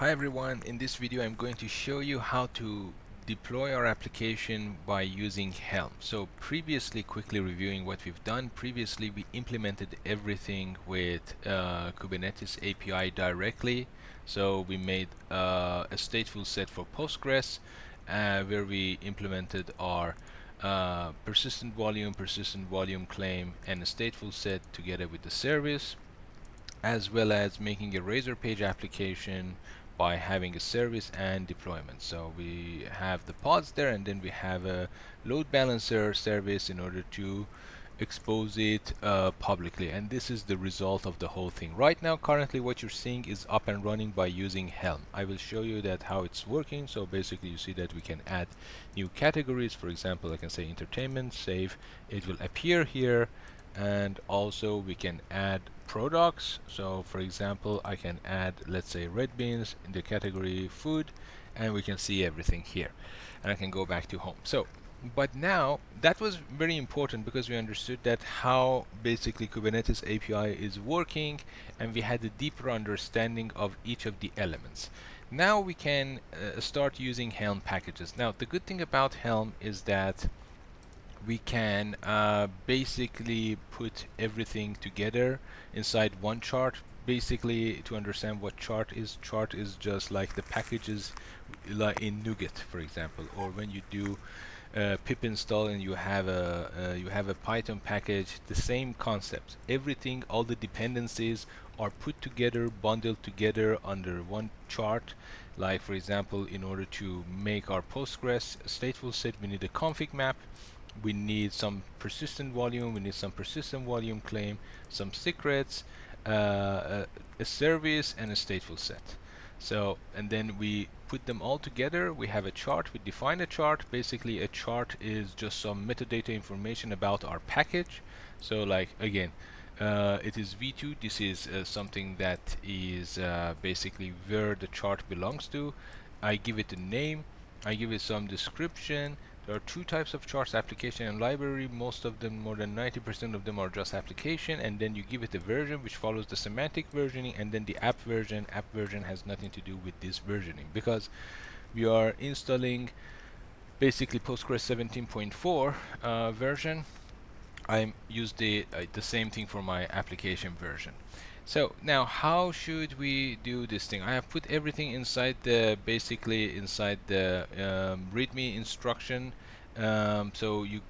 Hi everyone, in this video I'm going to show you how to deploy our application by using Helm. So previously, quickly reviewing what we've done, previously we implemented everything with Kubernetes API directly. So we made a stateful set for Postgres where we implemented our persistent volume claim, and a stateful set together with the service, as well as making a Razor page application by having a service and deployment. So we have the pods there, and then we have a load balancer service in order to expose it publicly, and this is the result of the whole thing. Right now, currently what you're seeing is up and running by using Helm. I will show you that how it's working. So basically you see that we can add new categories. For example, I can say entertainment, save, it will appear here, and also we can add products. So for example, I can add, let's say, red beans in the category food, and we can see everything here, and I can go back to home. So but now that was very important because we understood that how basically Kubernetes API is working, and we had a deeper understanding of each of the elements. Now we can start using Helm packages. Now the good thing about Helm is that we can basically put everything together inside one chart. Basically, to understand what chart is just like the packages like in NuGet, for example, or when you do pip install and you have a Python package, the same concept. Everything, all the dependencies are put together, bundled together under one chart. Like for example, in order to make our Postgres stateful set, we need a config map, we need some persistent volume, we need some persistent volume claim, some secrets, a service, and a stateful set. So, and then we put them all together. We have a chart, we define a chart. Basically a chart is just some metadata information about our package. So like again, it is v2, this is something that is basically where the chart belongs to. I give it a name, I give it some description. There are two types of charts, application and library. Most of them, more than 90% of them, are just application, and then you give it a version which follows the semantic versioning, and then the app version. App version has nothing to do with this versioning because we are installing basically Postgres 17.4 version. I use the same thing for my application version. So now how should we do this thing? I have put everything inside the basically inside the readme instruction. So you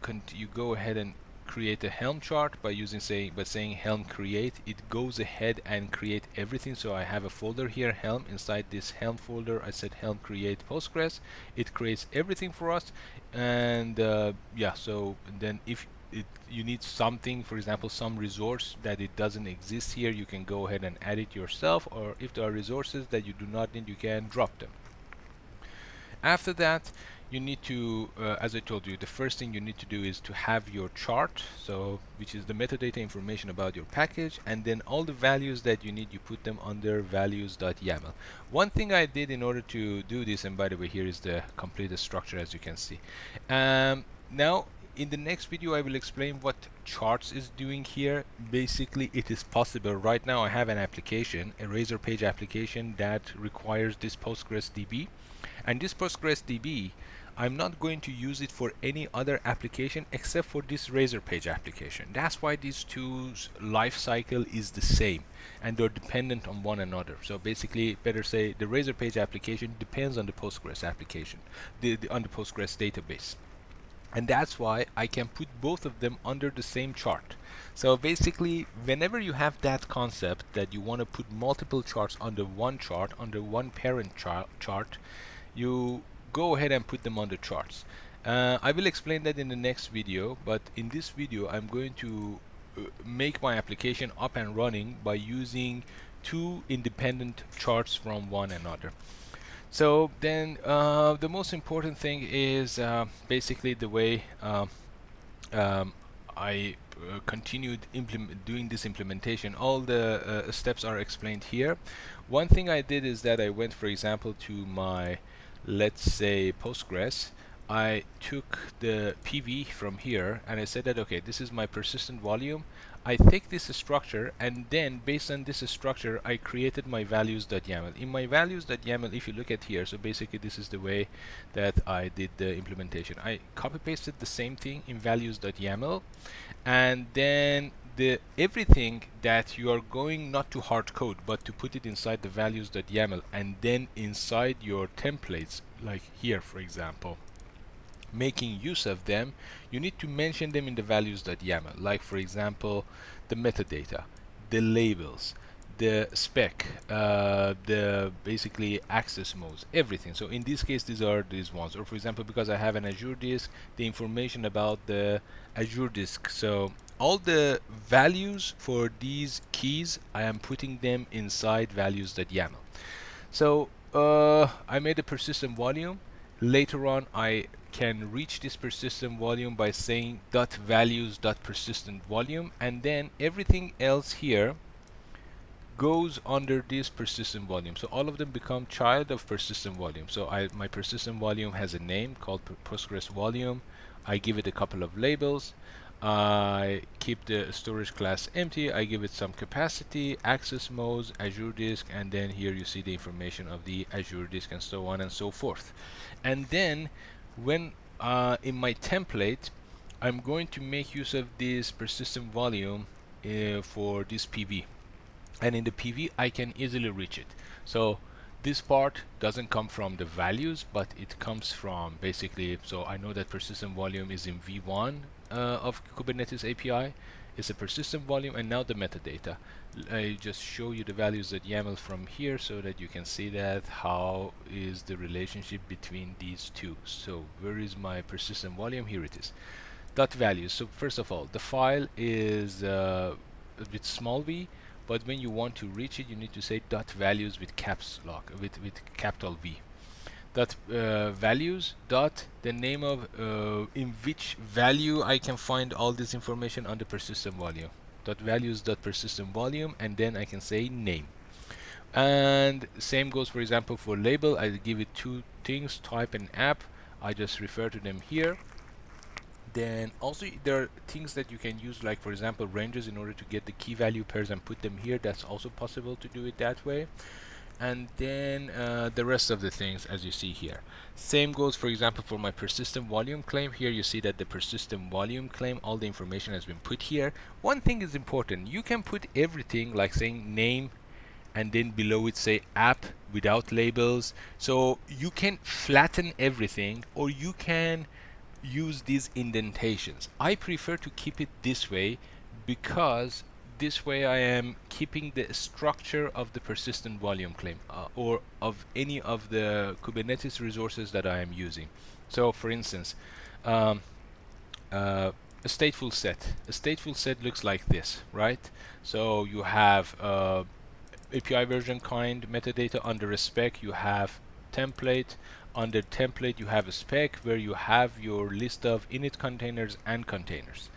go ahead and create a Helm chart by using saying Helm create. It goes ahead and create everything. So I have a folder here, Helm. Inside this Helm folder I said Helm create Postgres. It creates everything for us, and yeah, so then if you need something, for example some resource that it doesn't exist here, you can go ahead and add it yourself, or if there are resources that you do not need, you can drop them. After that, you need to, as I told you, the first thing you need to do is to have your chart, so which is the metadata information about your package, and then all the values that you need, you put them under values.yaml. One thing I did in order to do this, and by the way, here is the complete structure as you can see. Now in the next video I will explain what charts is doing here. Basically it is possible. Right now I have an application, a Razor page application, that requires this PostgreSDB, and this PostgreSDB I'm not going to use it for any other application except for this Razor page application. That's why these two's life cycle is the same and they're dependent on one another. So basically, better say the Razor page application depends on the Postgres application, on the Postgres database. And that's why I can put both of them under the same chart. So basically, whenever you have that concept that you want to put multiple charts under one chart, under one parent chart, you go ahead and put them on the charts. I will explain that in the next video, but in this video I'm going to make my application up and running by using two independent charts from one another. So then the most important thing is basically the way I continued doing this implementation. All the steps are explained here. One thing I did is that I went, for example, to my, let's say, Postgres. I took the PV from here and I said that, okay, this is my persistent volume. I take this structure, and then based on this structure I created my values.yaml. In my values.yaml, if you look at here, so basically this is the way that I did the implementation. I copy pasted the same thing in values.yaml, and then everything that you are going not to hard code but to put it inside the values.yaml, and then inside your templates, like here for example, making use of them, you need to mention them in the values.yaml, like for example the metadata, the labels, the spec, the basically access modes, everything. So in this case these are these ones. Or for example, because I have an Azure disk, the information about the Azure disk. So all the values for these keys I am putting them inside values.yaml. So I made a persistent volume. Later on I can reach this persistent volume by saying .values.persistent volume, and then everything else here goes under this persistent volume. So all of them become child of persistent volume. So my persistent volume has a name called Postgres volume. I give it a couple of labels. I keep the storage class empty. I give it some capacity, access modes, Azure disk, and then here you see the information of the Azure disk and so on and so forth. And then when in my template I'm going to make use of this persistent volume for this PV, and in the PV I can easily reach it. So this part doesn't come from the values, but it comes from basically, so I know that persistent volume is in V1 of Kubernetes API. It's a persistent volume, and now the metadata. I just show you the values.yaml from here so that you can see that how is the relationship between these two. So where is my persistent volume? Here it is. Dot values. So first of all, the file is with small v, but when you want to reach it, you need to say dot values with caps lock, with capital V. Dot values dot the name of in which value I can find all this information on the persistent volume. Dot values dot persistent volume, and then I can say name. And same goes, for example, for label. I give it two things, type and app. I just refer to them here. Then also there are things that you can use, like for example ranges, in order to get the key value pairs and put them here. That's also possible to do it that way. And then the rest of the things as you see here. Same goes, for example, for my persistent volume claim. Here you see that the persistent volume claim, all the information has been put here. One thing is important: you can put everything, like saying name, and then below it say app without labels. So you can flatten everything, or you can use these indentations. I prefer to keep it this way, because this way I am keeping the structure of the persistent volume claim or of any of the Kubernetes resources that I am using. So for instance, a stateful set. A stateful set looks like this, right? So you have API version kind, metadata under a spec, you have template. Under template you have a spec where you have your list of init containers and containers.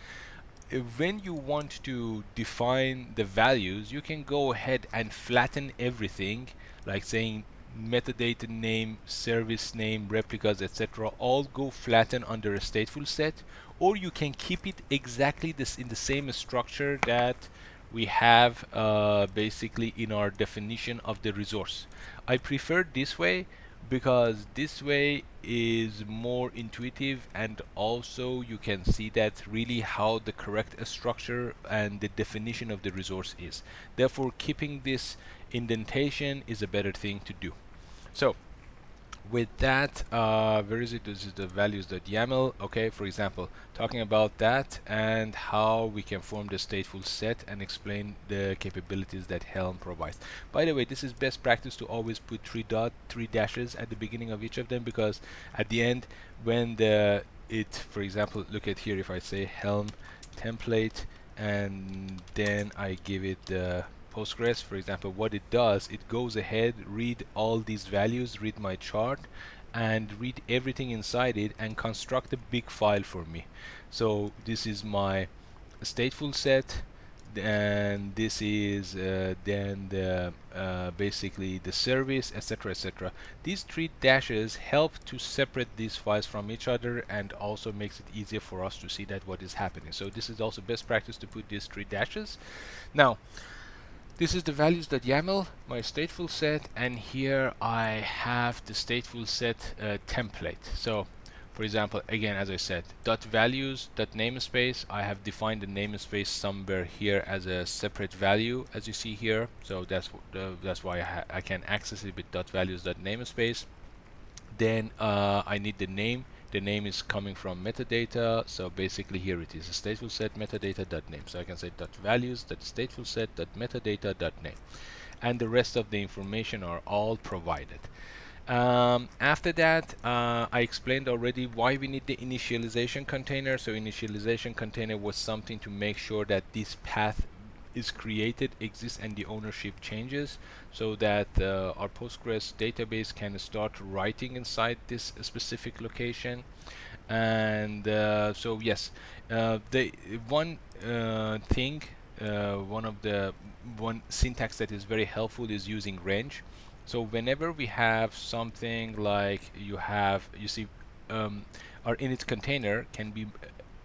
When you want to define the values, you can go ahead and flatten everything, like saying metadata name, service name, replicas, etc. all go flatten under a stateful set, or you can keep it exactly this in the same structure that we have basically in our definition of the resource. I prefer this way because this way is more intuitive, and also you can see that really how the correct structure and the definition of the resource is. Therefore, keeping this indentation is a better thing to do. So with that, where is it? This is the values.yaml. Okay, for example, talking about that and how we can form the stateful set and explain the capabilities that Helm provides. By the way, this is best practice to always put three dashes at the beginning of each of them, because at the end, when for example, look at here, if I say Helm template and then I give it the Postgres, for example, what it does, it goes ahead, read all these values, read my chart, and read everything inside it and construct a big file for me. So this is my stateful set, and this is then the basically the service, etc., etc. These three dashes help to separate these files from each other and also makes it easier for us to see that what is happening. So this is also best practice to put these three dashes. Now this is the values.yaml, my stateful set, and here I have the stateful set template. So for example, again, as I said, .values, .namespace, I have defined the namespace somewhere here as a separate value, as you see here. So that's why I can access it with .values.namespace. Then I need the name. The name is coming from metadata, so basically here it is a stateful set metadata.name. So I can say .values.stateful set.metadata.name, and the rest of the information are all provided. After that, I explained already why we need the initialization container. So initialization container was something to make sure that this path is created, exists, and the ownership changes, so that our Postgres database can start writing inside this specific location. And so yes, the one thing, one syntax that is very helpful is using range. So whenever we have something like you see, our init container can be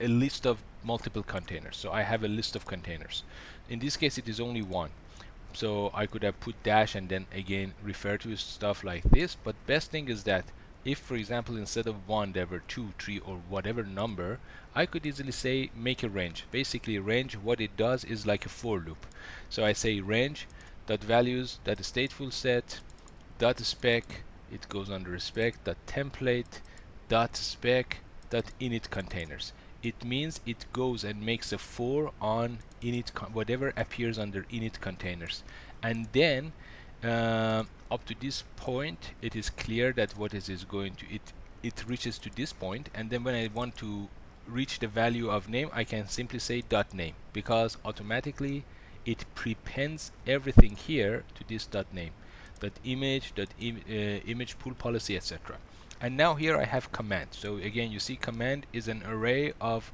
a list of multiple containers. So I have a list of containers. In this case, it is only one. So I could have put dash and then again refer to stuff like this. But best thing is that if, for example, instead of one there were 2, 3, or whatever number, I could easily say make a range. Basically, range, what it does is like a for loop. So I say range dot values dot stateful set dot spec, it goes under spec dot template dot spec dot init containers. It means it goes and makes a for on init whatever appears under init containers, and then up to this point it is clear that what is going to it reaches to this point, and then when I want to reach the value of name, I can simply say dot name, because automatically it prepends everything here to this dot name, dot image, dot image pool policy, etc. And now here I have command. So again, you see command is an array of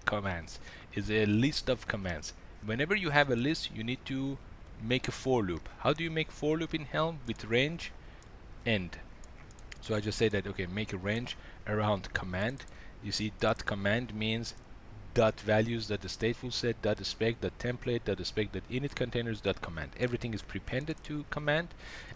commands, is a list of commands. Whenever you have a list, you need to make a for loop. How do you make for loop in Helm? With range end. So I just say that, okay, make a range around command. You see dot command means dot values dot the stateful set dot spec dot template dot spec dot init containers dot command. Everything is prepended to command,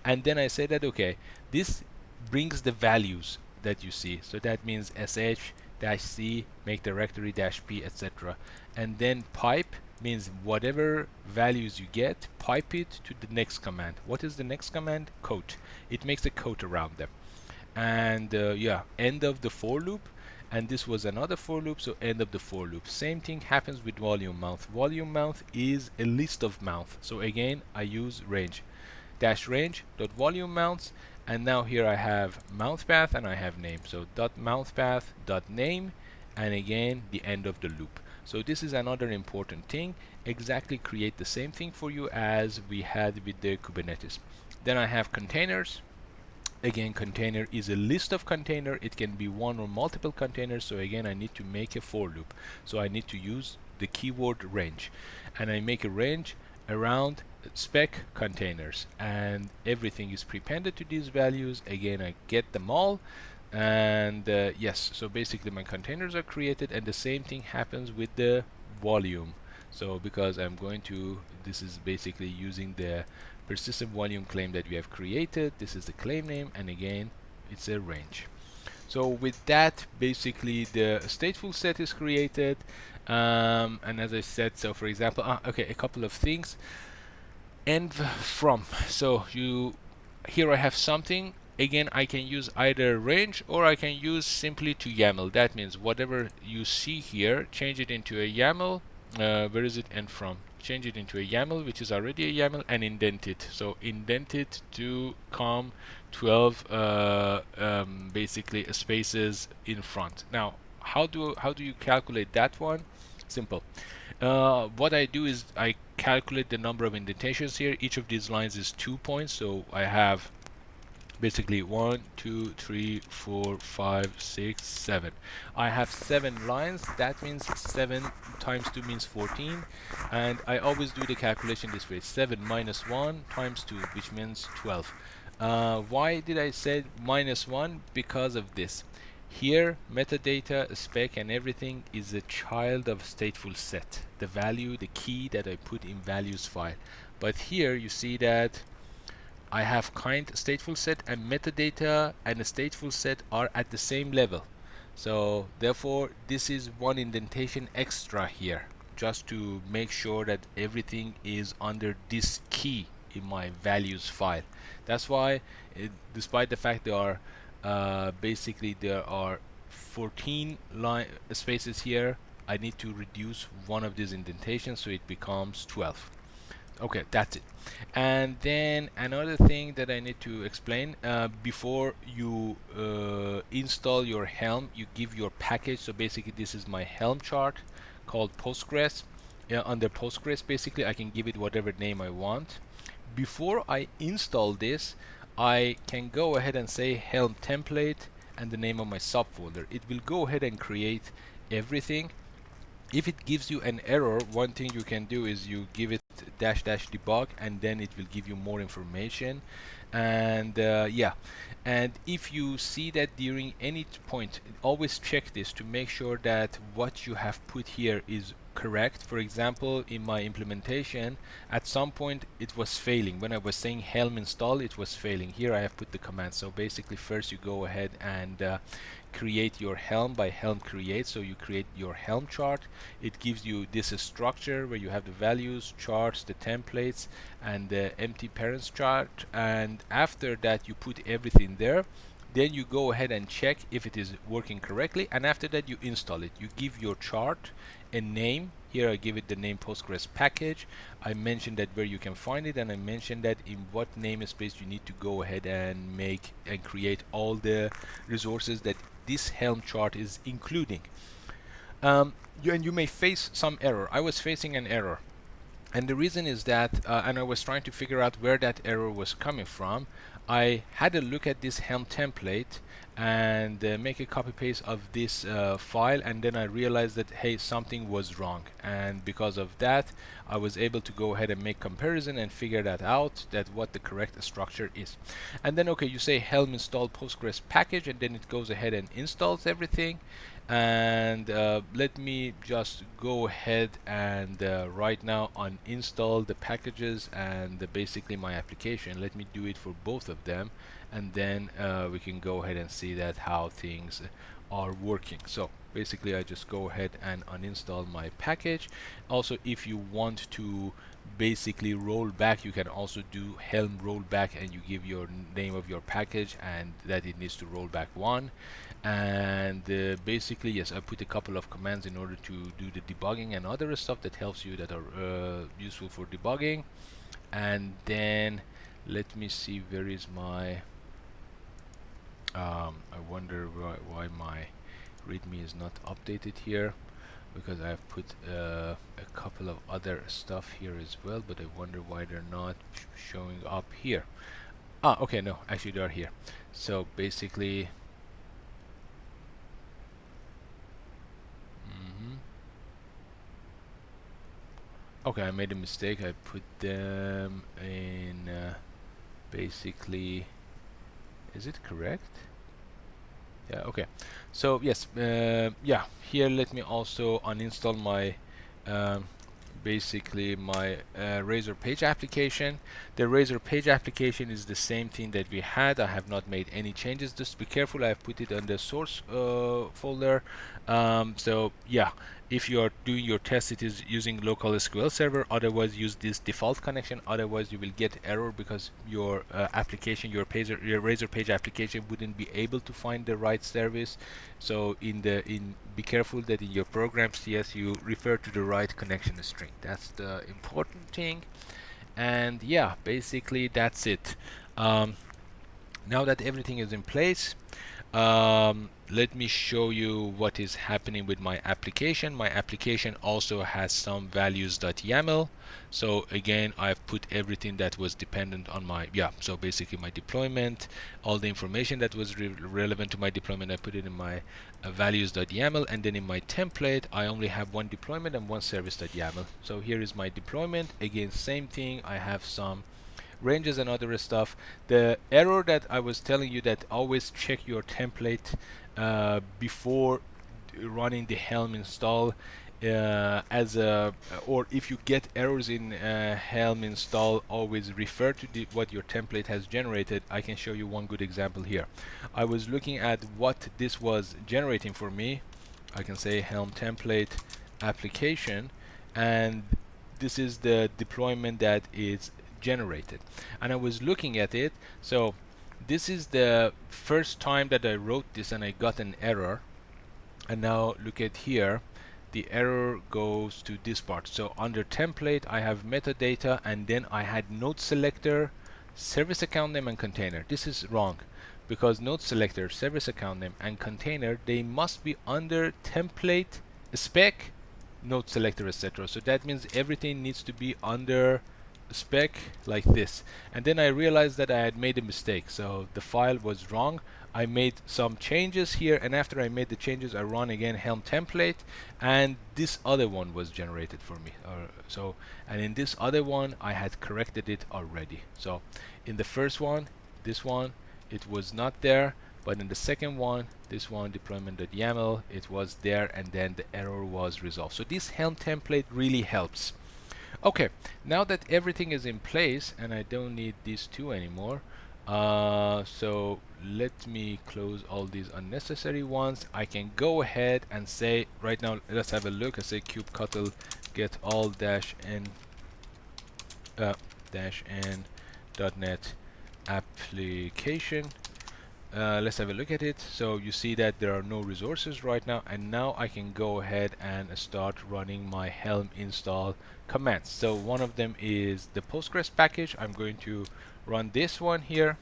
and then I say that, okay, this brings the values that you see. So that means sh dash c make directory dash p, etc. And then pipe means whatever values you get, pipe it to the next command. What is the next command? Quote. It makes a quote around them. And yeah, end of the for loop. And this was another for loop, so end of the for loop. Same thing happens with volume mount. Volume mount is a list of mount. So again, I use range dash range dot volume mounts, and now here I have mount path and I have name. So dot mount path dot name, and again the end of the loop. So this is another important thing. Exactly create the same thing for you as we had with the Kubernetes. Then I have containers. Again, container is a list of container. It can be one or multiple containers. So again, I need to make a for loop. So I need to use the keyword range, and I make a range around spec containers, and everything is prepended to these values. Again, I get them all, and yes, so basically my containers are created, and the same thing happens with the volume. So because I'm going to, this is basically using the persistent volume claim that we have created. This is the claim name, and again it's a range. So with that, basically the stateful set is created, and as I said, so for example, okay, a couple of things. And from, so here I have something. Again, I can use either range or I can use simply to YAML. That means whatever you see here, change it into a YAML. Where is it? And from, change it into a YAML, which is already a YAML, and indent it. So indent it to come 12 basically spaces in front. Now, how do you calculate that one? Simple. What I do is I calculate the number of indentations here. Each of these lines is 2 points, so I have Basically 1 2 3 4 5 6 7. I have 7 lines. That means 7 times 2 means 14, and I always do the calculation this way: 7 minus 1 times 2, which means 12. Why did I say minus 1? Because of this. Here metadata, spec, and everything is a child of StatefulSet, the value, the key that I put in values file. But here you see that I have kind StatefulSet and metadata and a StatefulSet are at the same level. So therefore this is one indentation extra here, just to make sure that everything is under this key in my values file. That's why despite the fact basically there are 14 line spaces here, I need to reduce one of these indentations so it becomes 12. Okay, that's it. And then another thing that I need to explain, before you install your Helm, you give your package. So basically this is my Helm chart called Postgres. Under Postgres, basically I can give it whatever name I want. Before I install this, I can go ahead and say Helm template and the name of my subfolder. It will go ahead and create everything. If it gives you an error, one thing you can do is you give it dash dash debug, and then it will give you more information. And yeah, and if you see that during any point, always check this to make sure that what you have put here is correct. For example, in my implementation, at some point it was failing. When I was saying Helm install, it was failing. Here I have put the command. So basically first you go ahead and create your Helm by Helm create. So you create your Helm chart. It gives you this structure where you have the values, charts, the templates, and the empty parents chart. And after that you put everything there. Then you go ahead and check if it is working correctly, and after that you install it. You give your chart a name. Here I give it the name Postgres package. I mentioned that where you can find it, and I mentioned that in what namespace you need to go ahead and make and create all the resources that this Helm chart is including. And you may face some error. I was facing an error, and the reason is that, and I was trying to figure out where that error was coming from. I had a look at this Helm template and make a copy paste of this file, and then I realized that hey, something was wrong, and because of that I was able to go ahead and make comparison and figure that out, that what the correct structure is. And then okay, you say Helm install Postgres package, and then it goes ahead and installs everything. And let me just go ahead and right now uninstall the packages and basically my application. Let me do it for both of them, and then we can go ahead and see that how things are working. So basically I just go ahead and uninstall my package. Also, if you want to basically roll back, you can also do Helm rollback, and you give your name of your package and that it needs to roll back one. And basically yes, I put a couple of commands in order to do the debugging and other stuff that helps you, that are useful for debugging. And then let me see, where is my I wonder why my readme is not updated here, because I've put a couple of other stuff here as well, but I wonder why they're not showing up here. Okay, no, actually they're here. So basically okay, I made a mistake. I put them in basically, is it correct? Yeah, okay. So yes, yeah, here let me also uninstall my basically my Razor page application. The Razor page application is the same thing that we had. I have not made any changes. Just be careful, I have put it on the source folder. So yeah, if you are doing your test, it is using local SQL server. Otherwise use this default connection. Otherwise you will get error because your application, your Razor page application wouldn't be able to find the right service. So be careful that in your program CS you refer to the right connection string. That's the important thing. And yeah, basically that's it. Now that everything is in place, let me show you what is happening with my application. My application also has some values.yaml. So again, I've put everything that was dependent on my, so basically my deployment, all the information that was relevant to my deployment, I put it in my values.yaml, and then in my template, I only have one deployment and one service.yaml. So here is my deployment. Again, same thing, I have some ranges and other stuff. The error that I was telling you, that always check your template before running the Helm install, or if you get errors in Helm install, always refer to what your template has generated. I can show you one good example here. I was looking at what this was generating for me. I can say Helm template application, and this is the deployment that is generated, and I was looking at it. So this is the first time that I wrote this and I got an error, and now look at here, the error goes to this part. So under template I have metadata, and then I had node selector, service account name, and container. This is wrong, because node selector, service account name, and container, they must be under template spec, node selector, etc. So that means everything needs to be under spec like this. And then I realized that I had made a mistake, so the file was wrong. I made some changes here, and after I made the changes, I run again Helm template, and this other one was generated for me. And in this other one I had corrected it already. So in the first one, this one, it was not there, but in the second one, this one, deployment.yaml, it was there, and then the error was resolved. So this Helm template really helps. Okay, now that everything is in place and I don't need these two anymore, so let me close all these unnecessary ones. I can go ahead and say, right now, let's have a look. I say kubectl get all -n .NET application. Let's have a look at it. So you see that there are no resources right now, and now I can go ahead and start running my Helm install commands. So one of them is the Postgres package. I'm going to run this one here.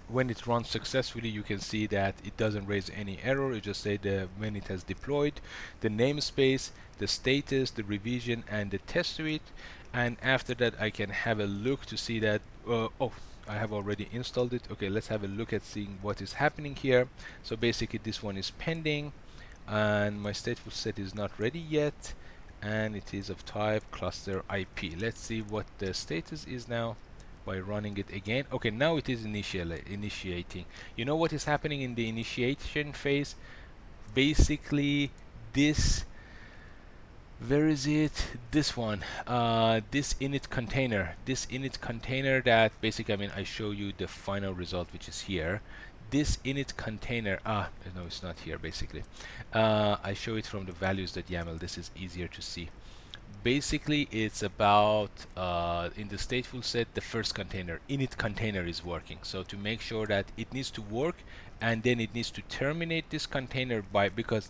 When it runs successfully, you can see that it doesn't raise any error. It just says when it has deployed, the namespace, the status, the revision, and the test suite. And after that, I can have a look to see that I have already installed it. Okay, let's have a look at seeing what is happening here. So basically this one is pending, and my stateful set is not ready yet, and it is of type cluster IP. Let's see what the status is now by running it again. Okay, now it is initiating. You know what is happening in the initiation phase? Basically this, where is it? This one, this init container. This init container that basically, I mean, I show you the final result, which is here. This init container, no, it's not here basically. I show it from the values.yaml. This is easier to see. Basically, it's about in the stateful set, the first container, init container, is working. So to make sure that it needs to work, and then it needs to terminate this container because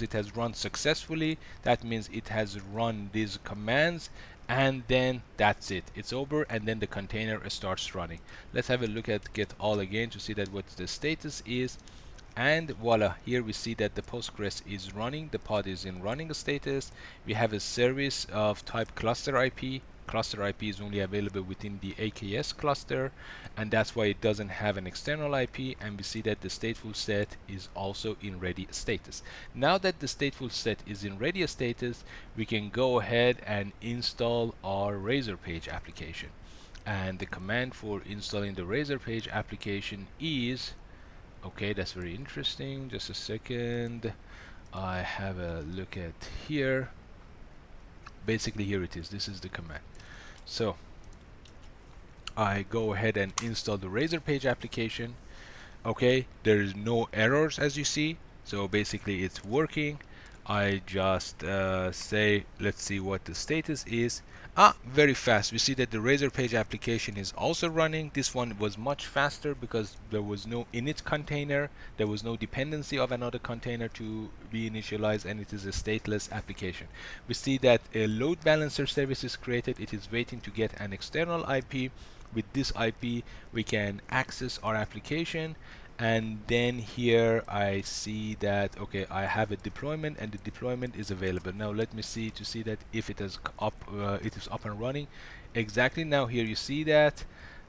it has run successfully. That means it has run these commands, and then that's it, it's over, and then the container starts running. Let's have a look at get all again to see that what the status is. And voila, here we see that the Postgres is running, the pod is in running status. We have a service of type cluster IP. Cluster IP is only available within the AKS cluster, and that's why it doesn't have an external IP. And we see that the stateful set is also in ready status. Now that the stateful set is in ready status, we can go ahead and install our Razor Page application. And the command for installing the Razor Page application is, okay, that's very interesting. Just a second. I have a look at here. Basically, here it is. This is the command. So I go ahead and install the Razor Page application. Okay, there is no errors, as you see. So basically, it's working. I just say, let's see what the status is. Very fast. We see that the Razor Page application is also running. This one was much faster because there was no init container. There was no dependency of another container to be initialized, and it is a stateless application. We see that a load balancer service is created. It is waiting to get an external IP. with this IP we can access our application. And then here I see that okay, I have a deployment and the deployment is available. Now let me see to see that if it is up and running. Exactly, now here you see that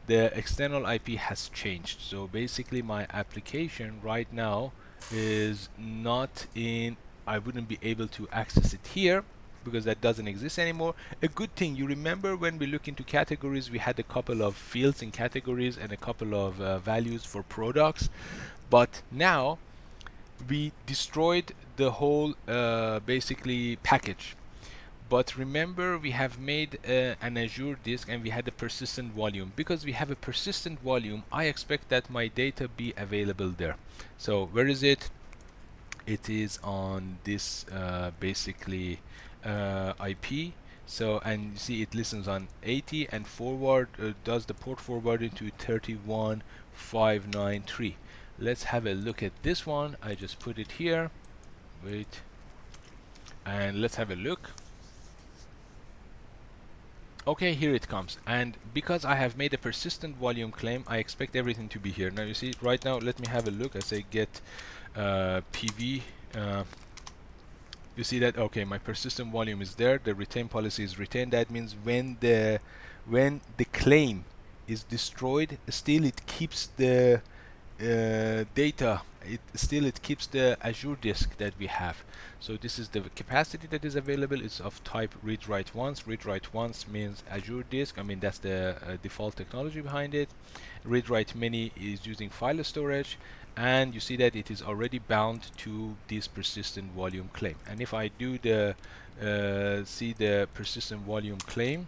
the external IP has changed. So basically my application right now is not in, I wouldn't be able to access it here because that doesn't exist anymore. A good thing, you remember when we look into categories, we had a couple of fields in categories and a couple of values for products, but now we destroyed the whole basically package. But remember, we have made an Azure disk and we had a persistent volume. Because we have a persistent volume, I expect that my data be available there. So where is it? It is on this basically IP. So, and you see it listens on 80 and forward does the port forwarding to 31593. Let's have a look at this one. I just put it here. Wait. And let's have a look. Okay, here it comes. And because I have made a persistent volume claim, I expect everything to be here. Now you see right now, let me have a look. I say get PV. You see that okay, my persistent volume is there, the retain policy is retained. That means when the claim is destroyed, still it keeps the data, it keeps the Azure disk that we have. So this is the capacity that is available. It's of type read write once. Read write once means Azure disk, I mean that's the default technology behind it. Read write many is using file storage, and you see that it is already bound to this persistent volume claim. And if I do the see the persistent volume claim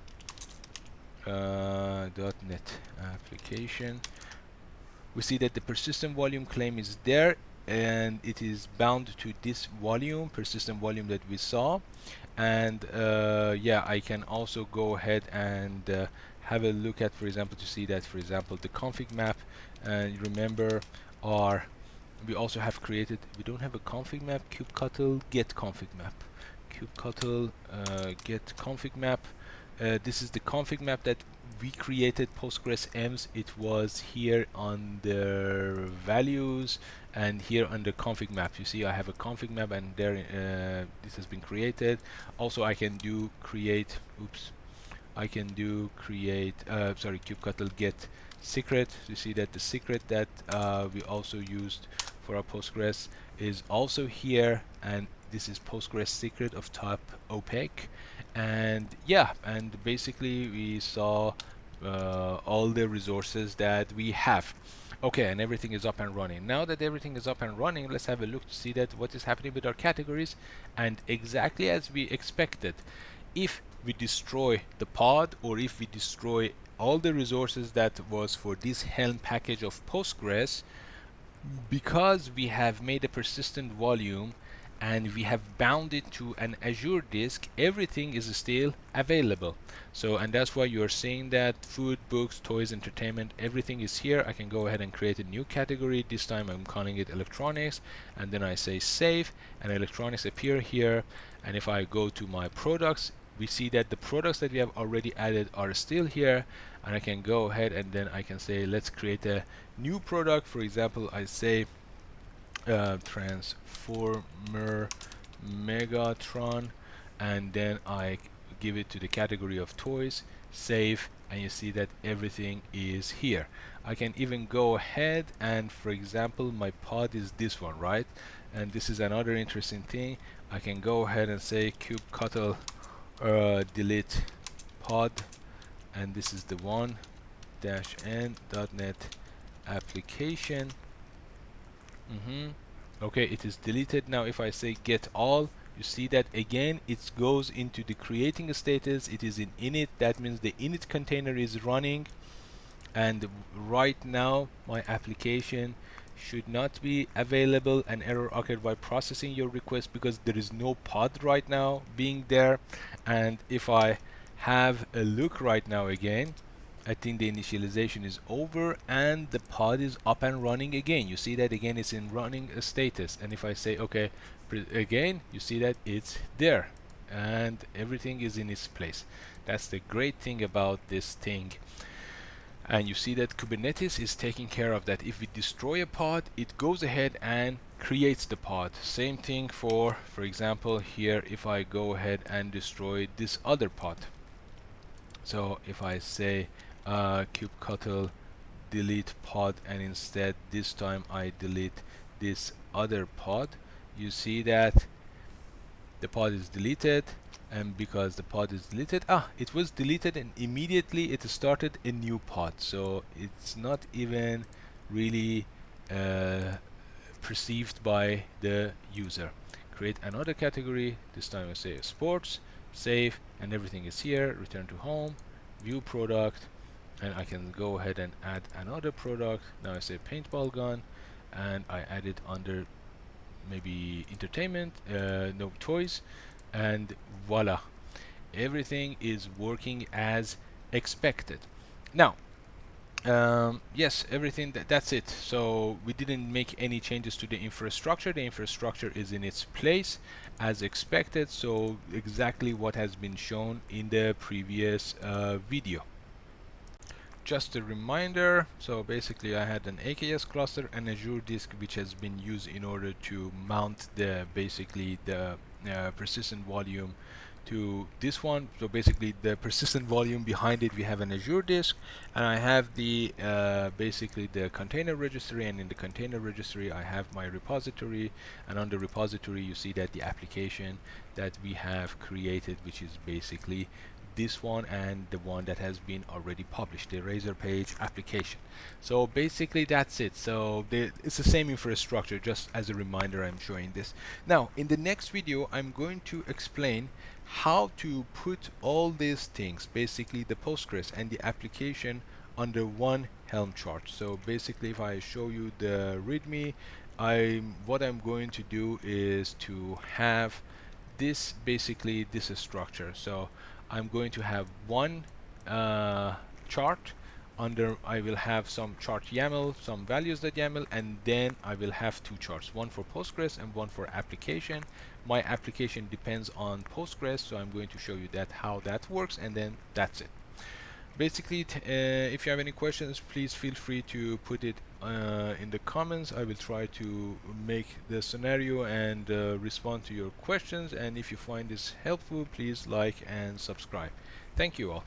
.NET application, we see that the persistent volume claim is there and it is bound to this volume, persistent volume that we saw. And yeah, I can also go ahead and have a look at, for example, to see that, for example, the config map. And remember, we also have created, we don't have a config map, kubectl get config map, kubectl get config map. This is the config map that we created Postgres EMS. It was here on the values and here under config map. You see I have a config map and there this has been created. Also I can do create, I can do create, sorry, kubectl get secret. You see that the secret that we also used for our Postgres is also here, and this is Postgres secret of type opaque. And yeah, and basically we saw all the resources that we have. Okay, and everything is up and running. Now that everything is up and running, let's have a look to see that what is happening with our categories. And exactly as we expected, if we destroy the pod, or if we destroy all the resources that was for this Helm package of Postgres, because we have made a persistent volume and we have bound it to an Azure disk, everything is still available. So, and that's why you're seeing that food, books, toys, entertainment, everything is here. I can go ahead and create a new category. This time I'm calling it electronics, and then I say save, and electronics appear here. And if I go to my products, we see that the products that we have already added are still here, and I can go ahead and then I can say let's create a new product. For example, I say Transformer Megatron, and then I give it to the category of toys, save, and you see that everything is here. I can even go ahead and, for example, my pod is this one, right? And this is another interesting thing. I can go ahead and say kubectl delete pod, and this is the one -n.NET application. Okay, it is deleted. Now if I say get all, you see that again it goes into the creating status. It is in init. That means the init container is running, and right now my application should not be available. An error occurred while processing your request because there is no pod right now being there. And if I have a look right now again, I think the initialization is over and the pod is up and running again. You see that again it's in running status. And if I say okay again, you see that it's there and everything is in its place. That's the great thing about this thing. And you see that Kubernetes is taking care of that. If we destroy a pod, it goes ahead and creates the pod. Same thing for example, here if I go ahead and destroy this other pod. So if I say kubectl delete pod, and instead this time I delete this other pod, you see that the pod is deleted. And because the pod is deleted, it was deleted and immediately it started a new pod. So it's not even really perceived by the user. Create another category. This time I say sports, save, and everything is here. Return to home, view product, and I can go ahead and add another product. Now I say paintball gun, and I add it under maybe entertainment, no toys, and voila, everything is working as expected. Now yes, everything that's it. So we didn't make any changes to the infrastructure. The infrastructure is in its place as expected, so exactly what has been shown in the previous video. Just a reminder, so basically I had an AKS cluster and Azure disk which has been used in order to mount the persistent volume to this one. So basically the persistent volume behind it, we have an Azure disk, and I have the basically the container registry, and in the container registry I have my repository, and on the repository you see that the application that we have created, which is basically this one and the one that has been already published, the Razor page application. So basically that's it. So it's the same infrastructure, just as a reminder I'm showing this. Now in the next video I'm going to explain how to put all these things, basically the Postgres and the application, under one Helm chart. So basically if I show you the README, what I'm going to do is to have this, basically this structure. So I'm going to have one chart. Under I will have some chart YAML, some values.yaml, and then I will have two charts, one for Postgres and one for application. My application depends on Postgres, so I'm going to show you that how that works, and then that's it. Basically, if you have any questions, please feel free to put it in the comments. I will try to make the scenario and respond to your questions. And if you find this helpful, please like and subscribe. Thank you all.